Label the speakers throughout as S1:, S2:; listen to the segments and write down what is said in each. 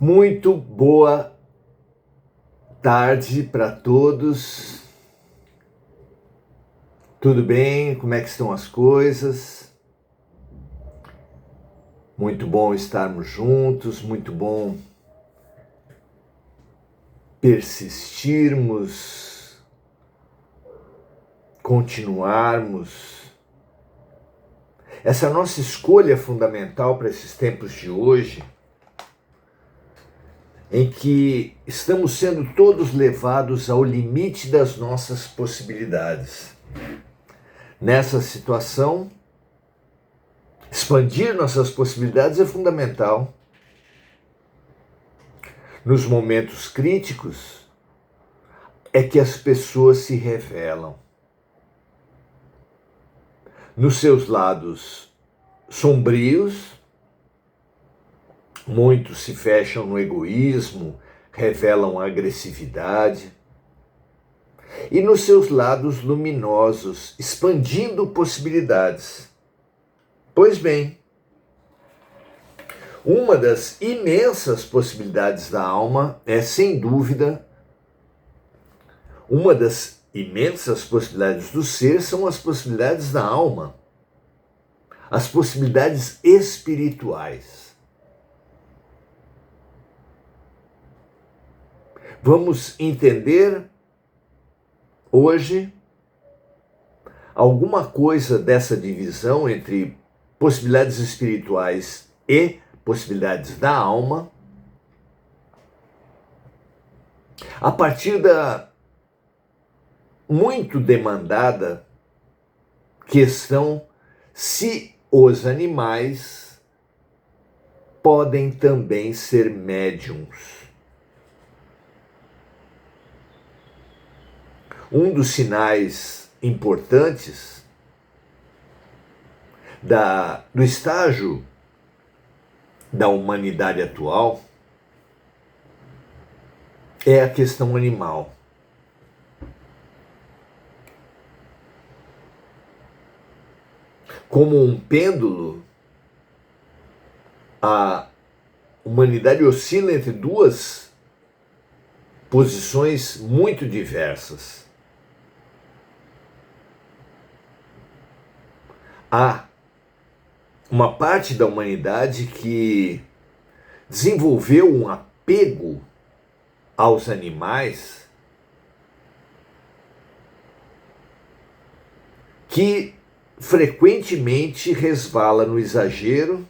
S1: Muito boa tarde para todos. Tudo bem? Como é que estão as coisas? Muito bom estarmos juntos, muito bom persistirmos, continuarmos. Essa nossa escolha fundamental para esses tempos de hoje, em que estamos sendo todos levados ao limite das nossas possibilidades. Nessa situação, expandir nossas possibilidades é fundamental. Nos momentos críticos, é que as pessoas se revelam. Nos seus lados sombrios, muitos se fecham no egoísmo, revelam agressividade. E nos seus lados luminosos, expandindo possibilidades. Pois bem, uma das imensas possibilidades da alma é, sem dúvida, uma das imensas possibilidades do ser são as possibilidades da alma, as possibilidades espirituais. Vamos entender hoje alguma coisa dessa divisão entre possibilidades espirituais e possibilidades da alma, a partir da muito demandada questão se os animais podem também ser médiums. Um dos sinais importantes do estágio da humanidade atual é a questão animal. Como um pêndulo, a humanidade oscila entre duas posições muito diversas. Há uma parte da humanidade que desenvolveu um apego aos animais que frequentemente resvala no exagero,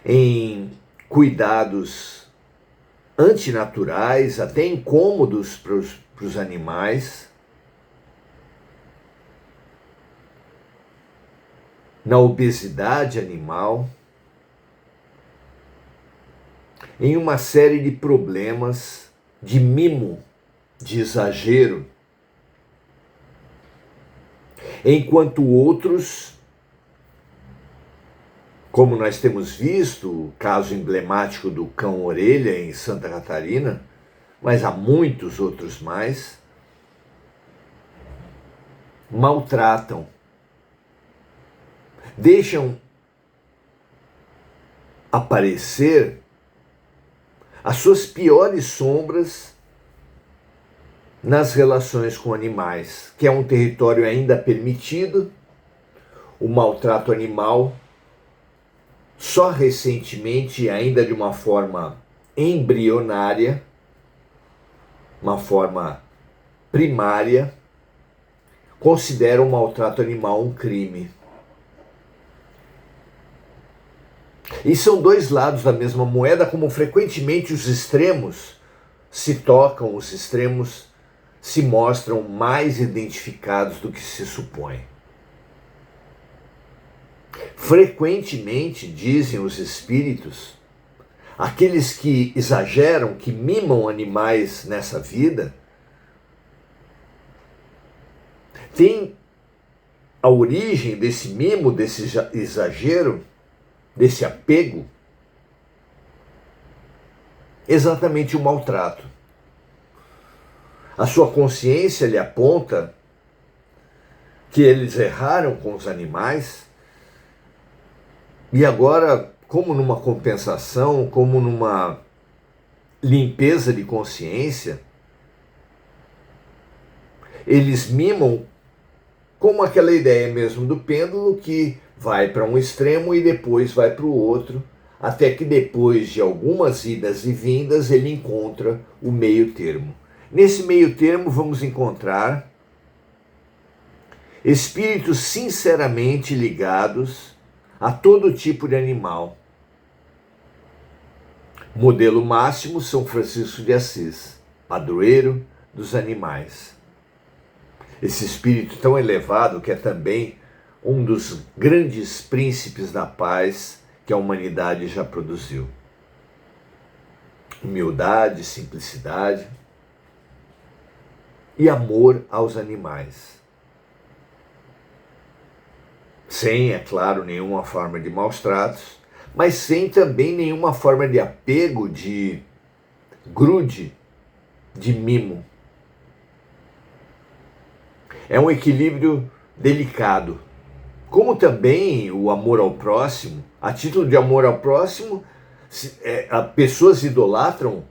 S1: em cuidados antinaturais, até incômodos para os animais, na obesidade animal, em uma série de problemas de mimo, de exagero, enquanto outros, como nós temos visto, o caso emblemático do cão-orelha em Santa Catarina, mas há muitos outros mais, maltratam, deixam aparecer as suas piores sombras nas relações com animais, que é um território ainda permitido. O maltrato animal, só recentemente, ainda de uma forma embrionária, uma forma primária, considera o maltrato animal um crime. E são dois lados da mesma moeda, como frequentemente os extremos se tocam, os extremos se mostram mais identificados do que se supõe. Frequentemente, dizem os espíritos, aqueles que exageram, que mimam animais nessa vida, têm a origem desse mimo, desse exagero, desse apego, exatamente o maltrato. A sua consciência lhe aponta que eles erraram com os animais e agora como numa compensação, como numa limpeza de consciência, eles mimam como aquela ideia mesmo do pêndulo que vai para um extremo e depois vai para o outro, até que depois de algumas idas e vindas ele encontra o meio termo. Nesse meio termo vamos encontrar espíritos sinceramente ligados a todo tipo de animal. Modelo máximo, São Francisco de Assis, padroeiro dos animais. Esse espírito tão elevado que é também um dos grandes príncipes da paz que a humanidade já produziu. Humildade, simplicidade e amor aos animais. Sem, é claro, nenhuma forma de maus tratos, mas sem também nenhuma forma de apego, de grude, de mimo. É um equilíbrio delicado. Como também o amor ao próximo, a título de amor ao próximo, pessoas idolatram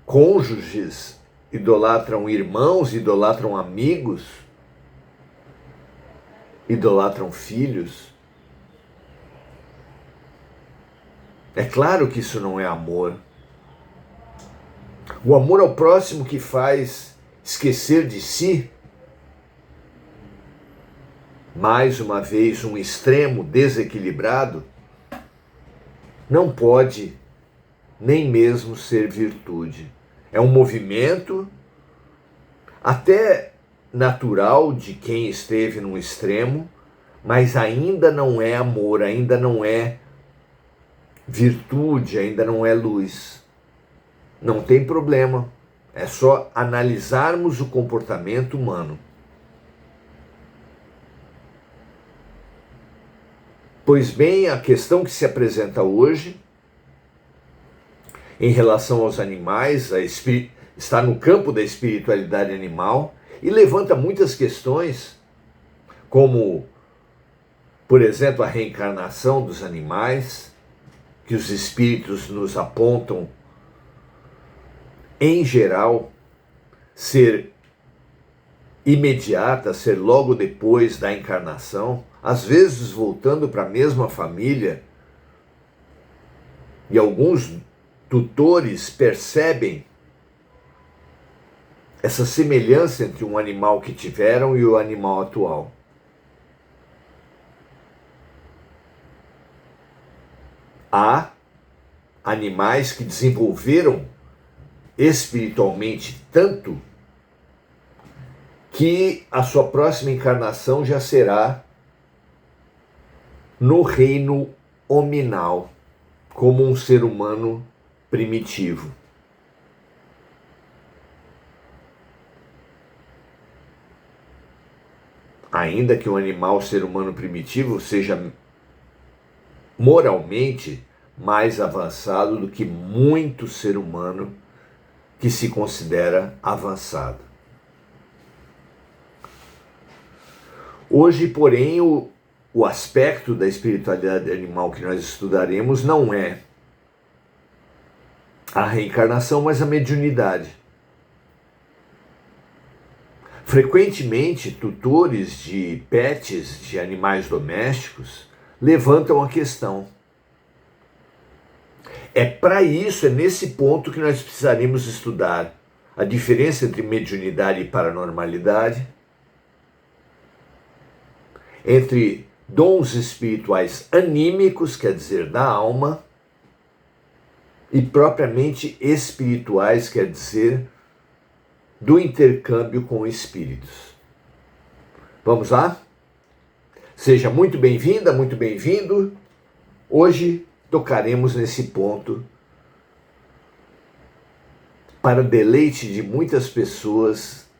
S1: cônjuges, idolatram irmãos, idolatram amigos, idolatram filhos. É claro que isso não é amor. O amor ao próximo que faz esquecer de si, mais uma vez um extremo desequilibrado, não pode nem mesmo ser virtude. É um movimento até natural de quem esteve num extremo, mas ainda não é amor, ainda não é virtude, ainda não é luz. Não tem problema, é só analisarmos o comportamento humano. Pois bem, a questão que se apresenta hoje, em relação aos animais, está no campo da espiritualidade animal e levanta muitas questões, como, por exemplo, a reencarnação dos animais, que os espíritos nos apontam, em geral, ser imediata, ser logo depois da encarnação, às vezes voltando para a mesma família, e alguns tutores percebem essa semelhança entre um animal que tiveram e o animal atual. Há animais que desenvolveram espiritualmente tanto que a sua próxima encarnação já será no reino hominal, como um ser humano primitivo. Ainda que um animal ser humano primitivo seja moralmente mais avançado do que muito ser humano que se considera avançado. Hoje, porém, o aspecto da espiritualidade animal que nós estudaremos não é a reencarnação, mas a mediunidade. Frequentemente, tutores de pets, de animais domésticos, levantam a questão. É para isso, é nesse ponto que nós precisaremos estudar a diferença entre mediunidade e paranormalidade, entre dons espirituais anímicos, quer dizer, da alma, e propriamente espirituais, quer dizer, do intercâmbio com espíritos. Vamos lá? Seja muito bem-vinda, muito bem-vindo. Hoje tocaremos nesse ponto para o deleite de muitas pessoas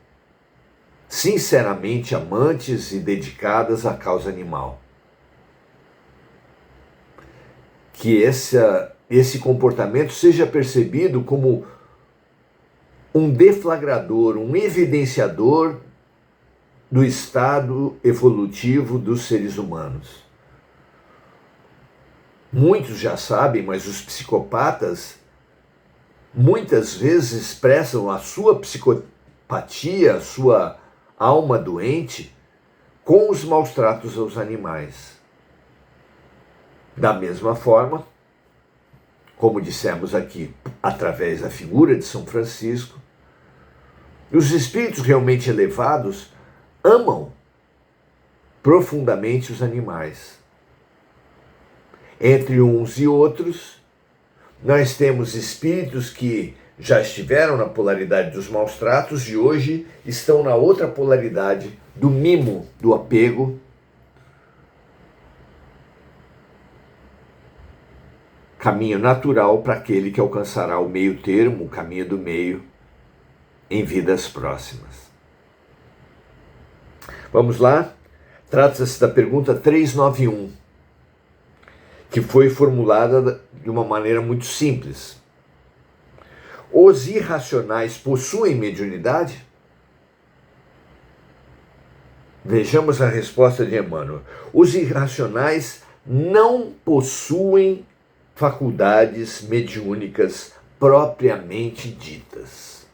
S1: sinceramente amantes e dedicadas à causa animal. Que esse comportamento seja percebido como um deflagrador, um evidenciador do estado evolutivo dos seres humanos. Muitos já sabem, mas os psicopatas muitas vezes expressam a sua psicopatia, a sua alma doente, com os maus tratos aos animais. Da mesma forma, como dissemos aqui, através da figura de São Francisco, os espíritos realmente elevados amam profundamente os animais. Entre uns e outros, nós temos espíritos que já estiveram na polaridade dos maus tratos e hoje estão na outra polaridade do mimo, do apego. Caminho natural para aquele que alcançará o meio termo, o caminho do meio, em vidas próximas. Vamos lá? Trata-se da pergunta 391, que foi formulada de uma maneira muito simples. Os irracionais possuem mediunidade? Vejamos a resposta de Emmanuel. Os irracionais não possuem faculdades mediúnicas propriamente ditas.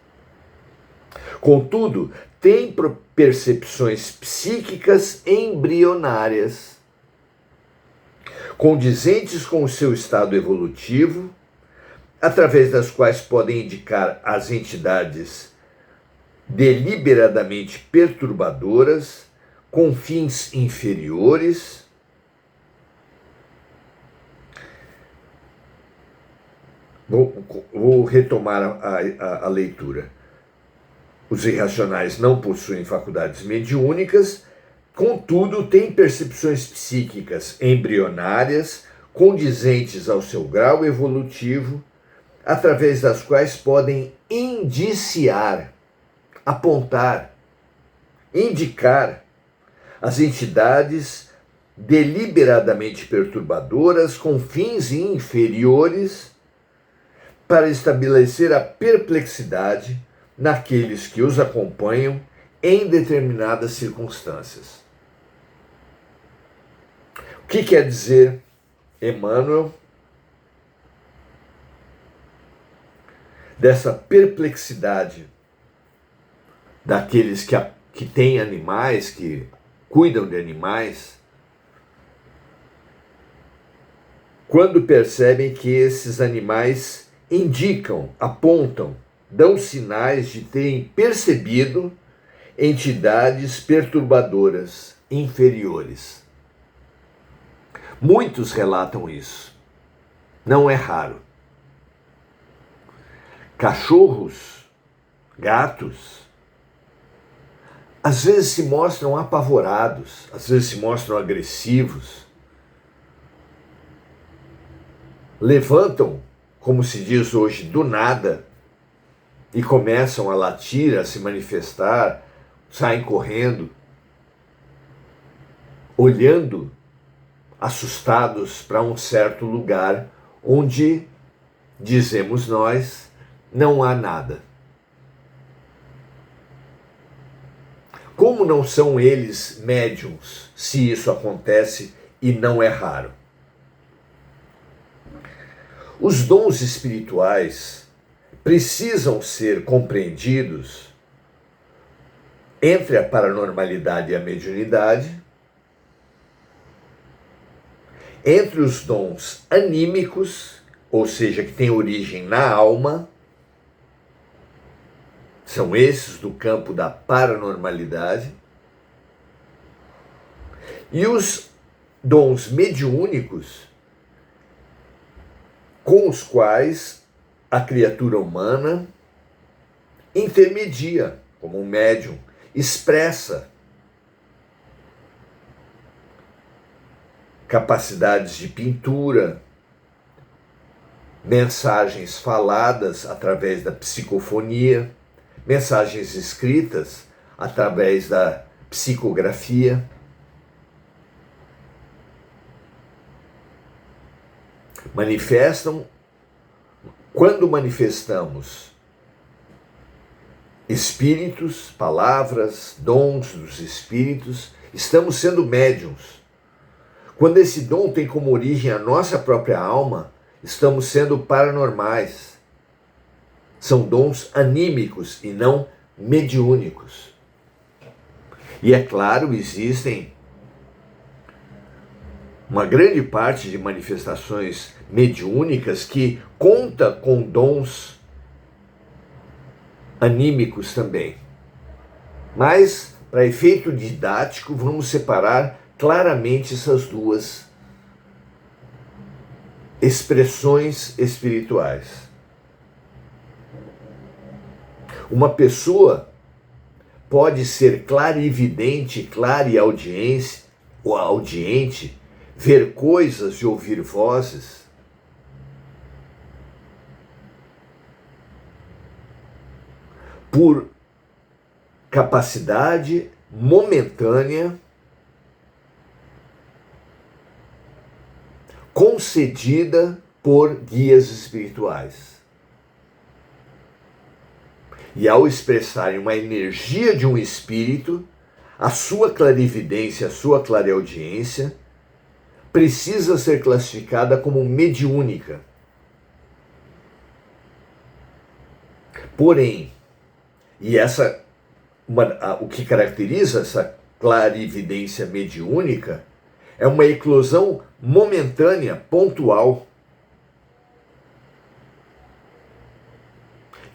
S1: Contudo, têm percepções psíquicas embrionárias, condizentes com o seu estado evolutivo, através das quais podem indicar as entidades deliberadamente perturbadoras, com fins inferiores, Vou retomar a leitura. Os irracionais não possuem faculdades mediúnicas, contudo, têm percepções psíquicas embrionárias, condizentes ao seu grau evolutivo, através das quais podem indiciar, apontar, indicar as entidades deliberadamente perturbadoras com fins inferiores para estabelecer a perplexidade naqueles que os acompanham em determinadas circunstâncias. O que quer dizer Emmanuel dessa perplexidade daqueles que têm animais, que cuidam de animais, quando percebem que esses animais indicam, apontam, dão sinais de terem percebido entidades perturbadoras inferiores. Muitos relatam isso. Não é raro. Cachorros, gatos, às vezes se mostram apavorados, às vezes se mostram agressivos. Levantam, como se diz hoje, do nada e começam a latir, a se manifestar, saem correndo, olhando assustados para um certo lugar onde, dizemos nós, não há nada. Como não são eles médiuns, se isso acontece e não é raro? Os dons espirituais precisam ser compreendidos entre a paranormalidade e a mediunidade, entre os dons anímicos, ou seja, que têm origem na alma, são esses do campo da paranormalidade, e os dons mediúnicos, com os quais a criatura humana intermedia, como um médium, expressa capacidades de pintura, mensagens faladas através da psicofonia, mensagens escritas através da psicografia. Manifestam, quando manifestamos espíritos, palavras, dons dos espíritos, estamos sendo médiuns. Quando esse dom tem como origem a nossa própria alma, estamos sendo paranormais. São dons anímicos e não mediúnicos. E é claro, existem uma grande parte de manifestações mediúnicas que conta com dons anímicos também. Mas, para efeito didático, vamos separar claramente essas duas expressões espirituais. Uma pessoa pode ser clarividente, clareaudiente, ou audiente, ver coisas e ouvir vozes, por capacidade momentânea concedida por guias espirituais. E ao expressarem uma energia de um espírito, a sua clarividência, a sua clareaudiência precisa ser classificada como mediúnica. Porém, o que caracteriza essa clarividência mediúnica é uma eclosão momentânea, pontual,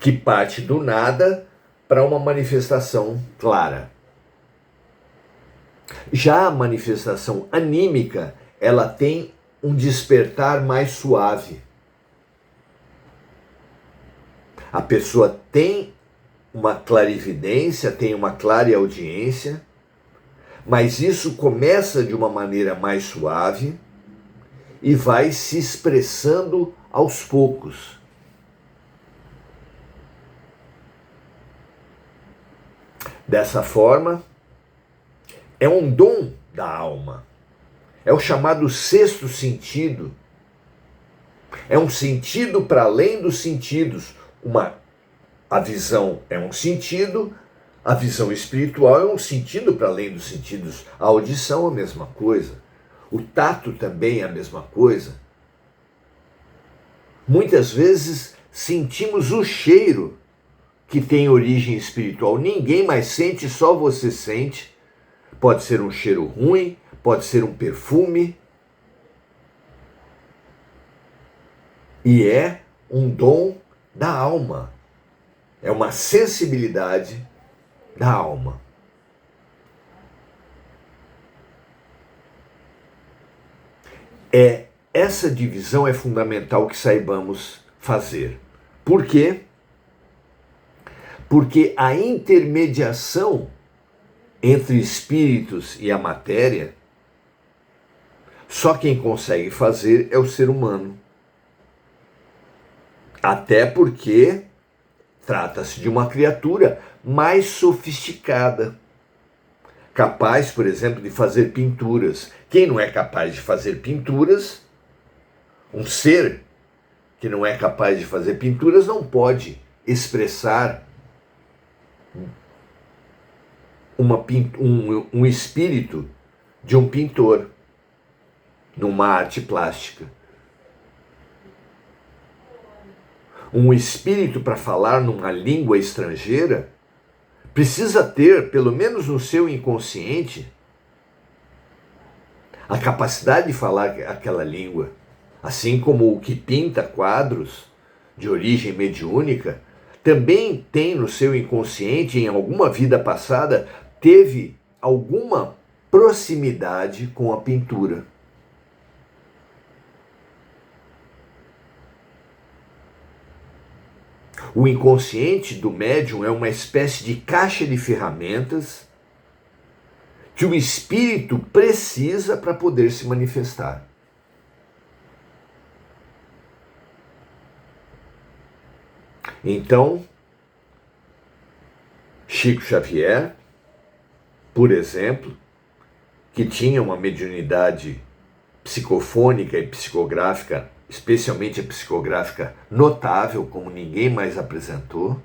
S1: que parte do nada para uma manifestação clara. Já a manifestação anímica, ela tem um despertar mais suave. A pessoa tem uma clarividência, tem uma clareaudiência, mas isso começa de uma maneira mais suave e vai se expressando aos poucos. Dessa forma, é um dom da alma. É o chamado sexto sentido. É um sentido para além dos sentidos. A visão é um sentido, a visão espiritual é um sentido para além dos sentidos. A audição é a mesma coisa. O tato também é a mesma coisa. Muitas vezes sentimos o cheiro que tem origem espiritual. Ninguém mais sente, só você sente. Pode ser um cheiro ruim, pode ser um perfume. E é um dom da alma. É uma sensibilidade da alma. Essa divisão é fundamental que saibamos fazer. Por quê? Porque a intermediação entre espíritos e a matéria, só quem consegue fazer é o ser humano. Até porque trata-se de uma criatura mais sofisticada, capaz, por exemplo, de fazer pinturas. Quem não é capaz de fazer pinturas, um ser que não é capaz de fazer pinturas, não pode expressar um espírito de um pintor numa arte plástica. Um espírito para falar numa língua estrangeira precisa ter, pelo menos no seu inconsciente, a capacidade de falar aquela língua. Assim como o que pinta quadros de origem mediúnica também tem no seu inconsciente, em alguma vida passada, teve alguma proximidade com a pintura. O inconsciente do médium é uma espécie de caixa de ferramentas que o espírito precisa para poder se manifestar. Então, Chico Xavier, por exemplo, que tinha uma mediunidade psicofônica e psicográfica, especialmente a psicográfica notável, como ninguém mais apresentou,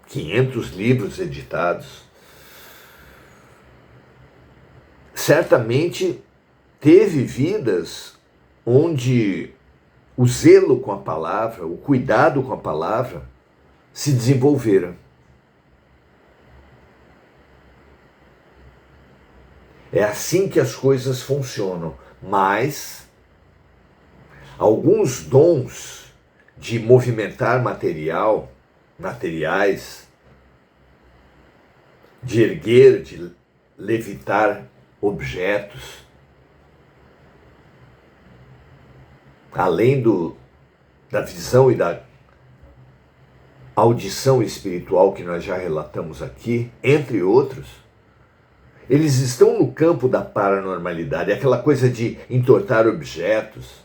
S1: 500 livros editados, certamente teve vidas onde o zelo com a palavra, o cuidado com a palavra se desenvolveram. É assim que as coisas funcionam, mas alguns dons de movimentar materiais, de erguer, de levitar objetos, além da visão e da audição espiritual que nós já relatamos aqui, entre outros, eles estão no campo da paranormalidade, aquela coisa de entortar objetos,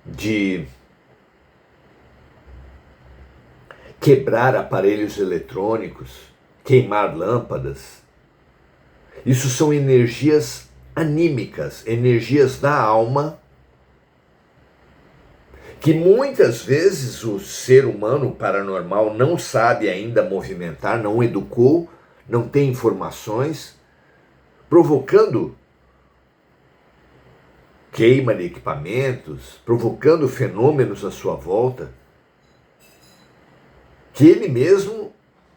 S1: de quebrar aparelhos eletrônicos, queimar lâmpadas. Isso são energias anímicas, energias da alma, que muitas vezes o ser humano paranormal não sabe ainda movimentar, não educou, não tem informações, provocando queima de equipamentos, provocando fenômenos à sua volta, que ele mesmo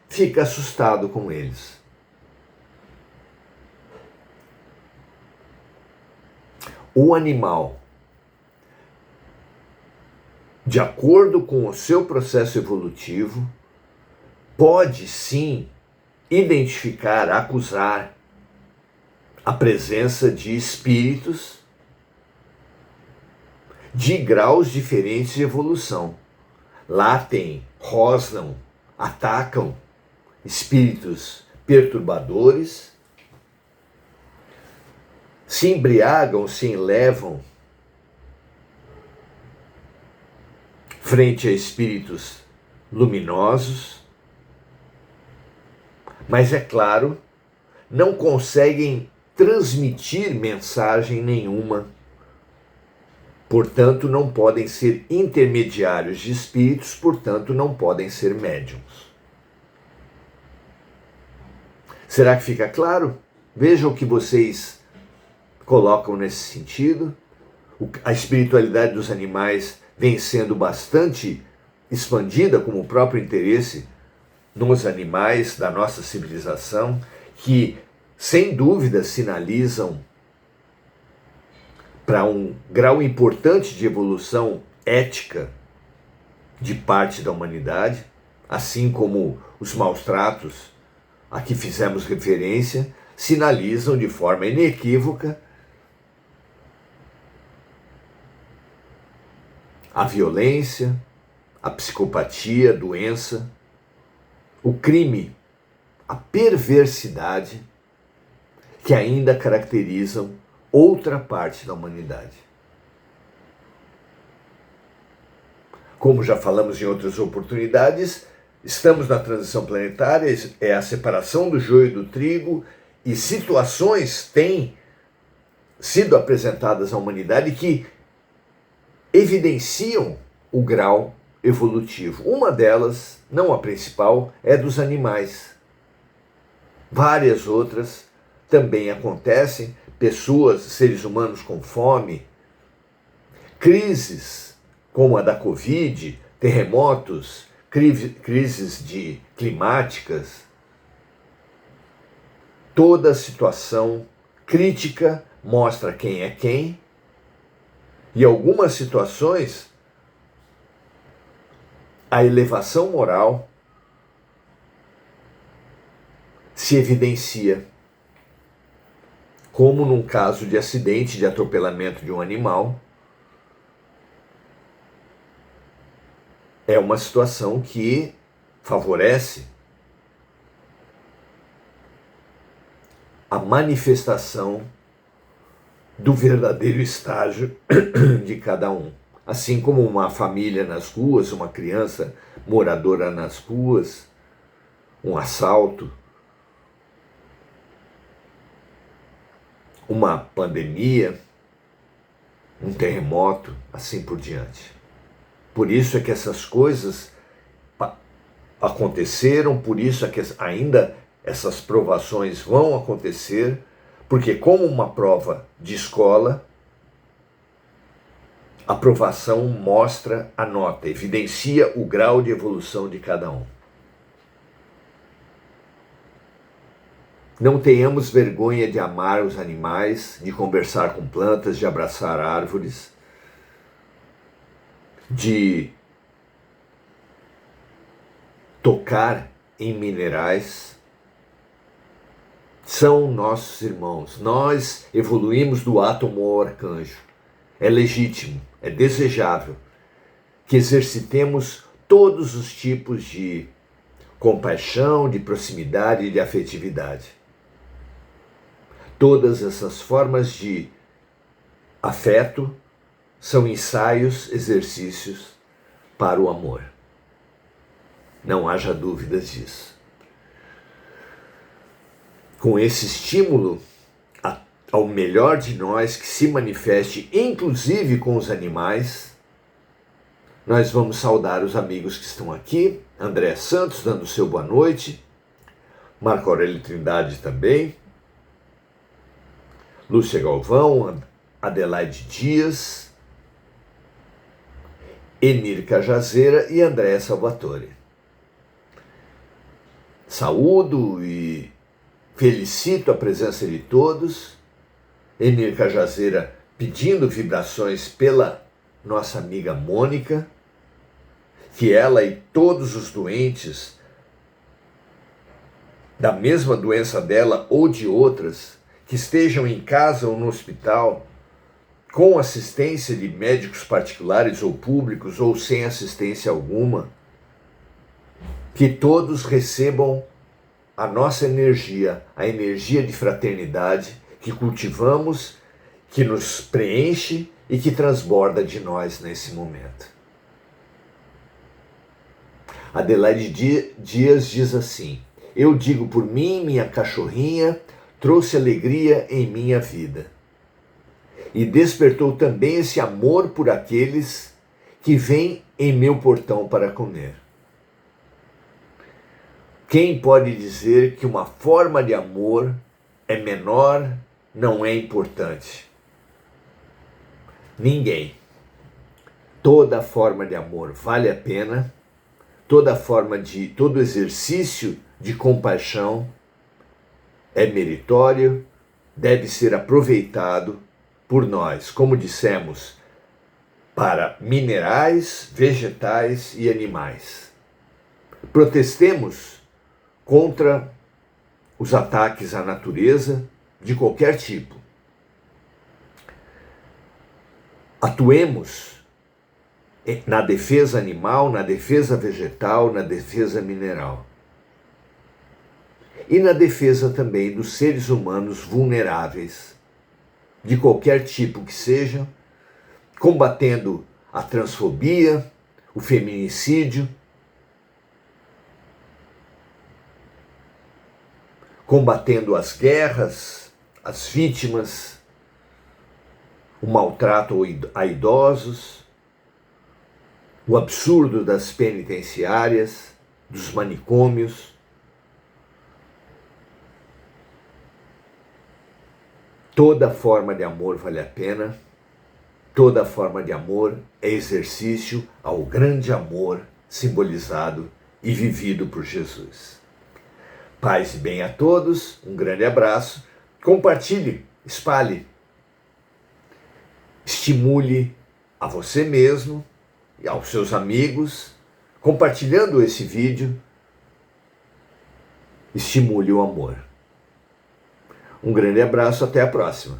S1: fica assustado com eles. O animal, de acordo com o seu processo evolutivo, pode sim identificar, acusar a presença de espíritos de graus diferentes de evolução. Latem, rosnam, atacam espíritos perturbadores, se embriagam, se enlevam frente a espíritos luminosos, mas é claro, não conseguem transmitir mensagem nenhuma. Portanto, não podem ser intermediários de espíritos, portanto, não podem ser médiuns. Será que fica claro? Vejam o que vocês colocam nesse sentido. A espiritualidade dos animais vem sendo bastante expandida, como o próprio interesse nos animais da nossa civilização, que, sem dúvida, sinalizam para um grau importante de evolução ética de parte da humanidade, assim como os maus tratos a que fizemos referência, sinalizam de forma inequívoca a violência, a psicopatia, a doença, o crime, a perversidade que ainda caracterizam outra parte da humanidade. Como já falamos em outras oportunidades, estamos na transição planetária, é a separação do joio do trigo, e situações têm sido apresentadas à humanidade que evidenciam o grau evolutivo. Uma delas, não a principal, é dos animais. Várias outras também acontecem, pessoas, seres humanos com fome, crises como a da Covid, terremotos, crises climáticas, toda situação crítica mostra quem é quem, e algumas situações a elevação moral se evidencia, como num caso de acidente de atropelamento de um animal. É uma situação que favorece a manifestação do verdadeiro estágio de cada um. Assim como uma família nas ruas, uma criança moradora nas ruas, um assalto, uma pandemia, um terremoto, assim por diante. Por isso é que essas coisas aconteceram, por isso é que ainda essas provações vão acontecer, Porque como uma prova de escola, a aprovação mostra a nota, evidencia o grau de evolução de cada um. Não tenhamos vergonha de amar os animais, de conversar com plantas, de abraçar árvores, de tocar em minerais. São nossos irmãos. Nós evoluímos do átomo ao arcanjo. É legítimo, é desejável que exercitemos todos os tipos de compaixão, de proximidade e de afetividade. Todas essas formas de afeto são ensaios, exercícios para o amor. Não haja dúvidas disso. Com esse estímulo ao melhor de nós que se manifeste, inclusive com os animais, nós vamos saudar os amigos que estão aqui. André Santos dando seu boa noite, Marco Aurélio Trindade também, Lúcia Galvão, Adelaide Dias, Enir Cajazeira e André Salvatore. Saúdo e felicito a presença de todos. Enir Cajazeira pedindo vibrações pela nossa amiga Mônica, que ela e todos os doentes da mesma doença dela ou de outras, que estejam em casa ou no hospital, com assistência de médicos particulares ou públicos, ou sem assistência alguma, que todos recebam a nossa energia, a energia de fraternidade que cultivamos, que nos preenche e que transborda de nós nesse momento. Adelaide Dias diz assim: eu digo por mim, minha cachorrinha trouxe alegria em minha vida e despertou também esse amor por aqueles que vêm em meu portão para comer. Quem pode dizer que uma forma de amor é menor, não é importante? Ninguém. Toda forma de amor vale a pena, todo exercício de compaixão é meritório, deve ser aproveitado por nós, como dissemos, para minerais, vegetais e animais. Protestemos contra os ataques à natureza de qualquer tipo. Atuemos na defesa animal, na defesa vegetal, na defesa mineral. E na defesa também dos seres humanos vulneráveis, de qualquer tipo que sejam, combatendo a transfobia, o feminicídio, combatendo as guerras, as vítimas, o maltrato a idosos, o absurdo das penitenciárias, dos manicômios. Toda forma de amor vale a pena, toda forma de amor é exercício ao grande amor simbolizado e vivido por Jesus. Paz e bem a todos, um grande abraço, compartilhe, espalhe, estimule a você mesmo e aos seus amigos, compartilhando esse vídeo, estimule o amor. Um grande abraço, até a próxima.